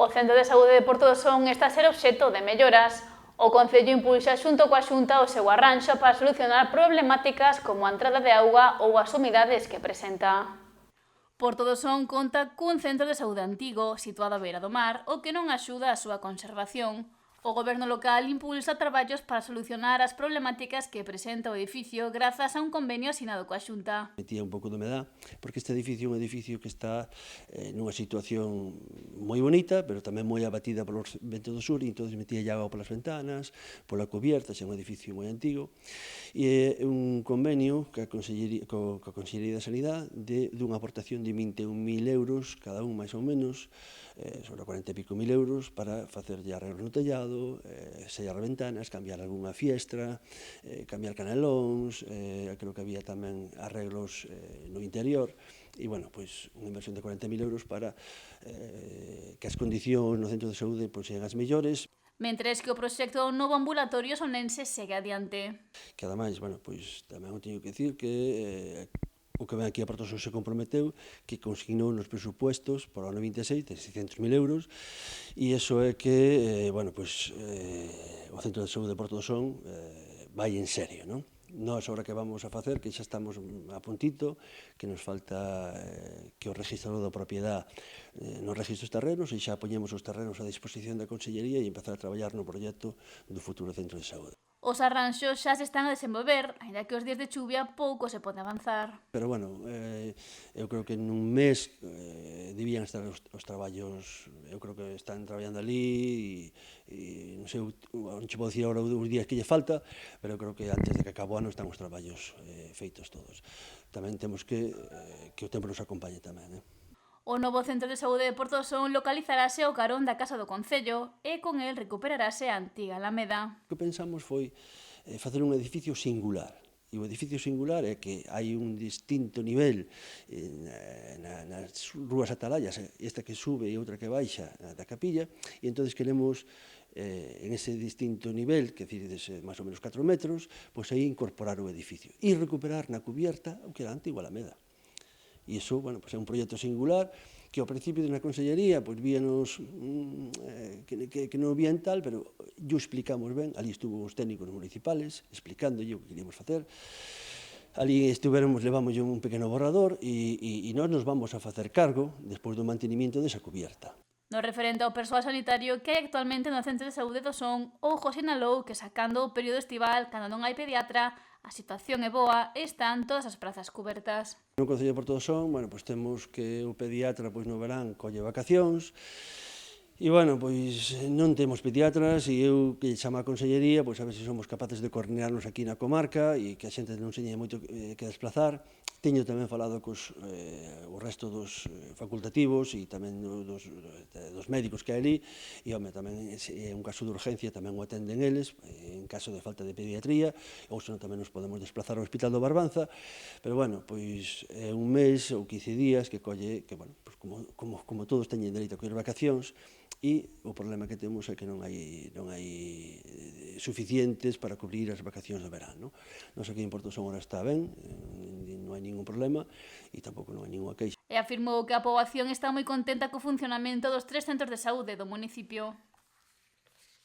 O Centro de Saúde de Porto do Son está a ser obxecto de melloras. O Concello impulsa xunto coa Xunta o seu arranxo para solucionar problemáticas como a entrada de auga ou as humidades que presenta. Porto do Son conta cun centro de saúde antigo, situado á beira do mar, o que non axuda á súa conservación. O goberno local impulsa traballos para solucionar as problemáticas que presenta o edificio grazas a un convenio asinado coa Xunta. Metía un pouco de humedad, porque este edificio é un edificio que está nunha situación moi bonita, pero tamén moi abatida polos ventos do sur, e entón metía auga polas ventanas, pola cubierta, xa é un edificio moi antigo, e é un convenio coa Consellería de Sanidade dunha aportación de 21.000 euros cada un, máis ou menos, sobre 40 e pico mil euros, para facerlle arreglos no tellado, sellar as ventanas, cambiar algunha fiestra, cambiar canelóns, creo que había tamén arreglos no interior, e, bueno, pois, unha inversión de 40.000 euros para que as condicións no centro de saúde sean as mellores. Mentres que o proxecto Novo Ambulatorio Sonense segue adiante. Que, ademais, bueno, pois, tamén o teño que dicir que o que ven aquí a Porto Son se comprometeu, que consignou nos presupuestos para o ano 26 de 600.000 euros, e iso é que, bueno, pois, o Centro de Saúde de Porto Son vai en serio, non? Nós, agora que vamos a facer, que xa estamos a puntito, que nos falta que o registrador da propiedade nos registre os terrenos, e xa poñemos os terrenos a disposición da Consellería e empezar a traballar no proxecto do futuro Centro de Saúde. Os arranxos xa se están a desenvolver, aínda que os días de chuvia pouco se pode avanzar. Pero, bueno, eu creo que nun mes debían estar os traballos, eu creo que están traballando ali, e non sei, non che podo dicir agora os días que lle falta, pero creo que antes de que acabe o ano están os traballos feitos todos. Tamén temos que o tempo nos acompañe tamén, O novo Centro de Saúde de Porto do Son localizarase ao carón da Casa do Concello e con el recuperarase a antiga Alameda. O que pensamos foi facer un edificio singular. E o edificio singular é que hai un distinto nivel nas rúas atalayas, esta que sube e outra que baixa da capilla, e entón queremos en ese distinto nivel, que é máis ou menos 4 metros, pois aí incorporar o edificio e recuperar na cubierta o que era a antigua Alameda. E iso, bueno, pois é un proxecto singular que ao principio na Consellería pois víanos que non vían tal, pero yo explicamos ben, ali estuvo os técnicos municipales explicándolle o que queríamos facer. Ali levamos un pequeno borrador e nós nos vamos a facer cargo despois do mantenimiento desa cubierta. No referente ao persoal sanitario que hai actualmente no Centro de Saúde do Son, Ojo sinalou que sacando o período estival, cando non hai pediatra, a situación é boa e están todas as prazas cubertas. No Concello de Porto do Son, bueno, pois temos que o pediatra no verán colle vacacións, e, bueno, pois non temos pediatras, e eu que chamo a Consellería, pois a ver se somos capaces de coordinarnos aquí na comarca e que a xente non se teña moito que desplazar. Teño tamén falado o resto dos facultativos e tamén dos médicos que hai ali, e, home, tamén é un caso de urgencia, tamén o atenden eles, en caso de falta de pediatría, ou senón tamén nos podemos desplazar ao Hospital do Barbanza, pero, bueno, pois é un mes ou 15 días que colle, que, bueno, pois como todos teñen dereito a coller vacacións, e o problema que temos é que non hai suficientes para cubrir as vacacións do verán, non? Nos aquí en Porto Son ahora está ben, non hai ningún problema e tampouco non hai ninguna queixa. E afirmou que a poboación está moi contenta co funcionamento dos 3 centros de saúde do municipio.